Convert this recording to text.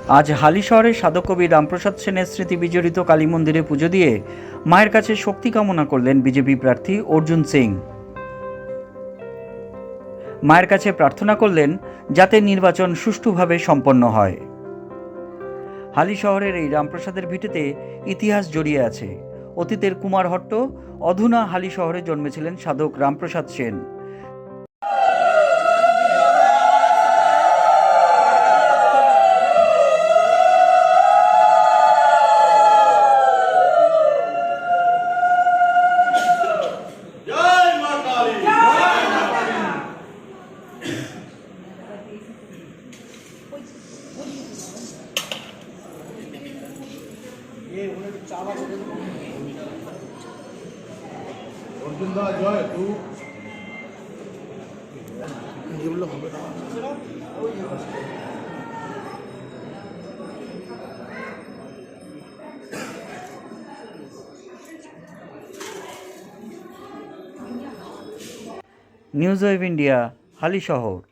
আজ হালিশহরের সাধককবি রামপ্রসাদ সেনের স্মৃতি বিজড়িত কালী মন্দিরে পুজো দিয়ে মায়ের কাছে শক্তি কামনা করলেন বিজেপি প্রার্থী অর্জুন সিং। মায়ের কাছে প্রার্থনা করলেন যাতে নির্বাচন সুষ্ঠুভাবে সম্পন্ন হয়। হালিশহরের এই রামপ্রসাদের ভিটেতে ইতিহাস জড়িয়ে আছে। অতীতের কুমারহট্ট, অধুনা হালিশহরে জন্মেছিলেন সাধক Ramprasad Sen. News wave India, Halisahar.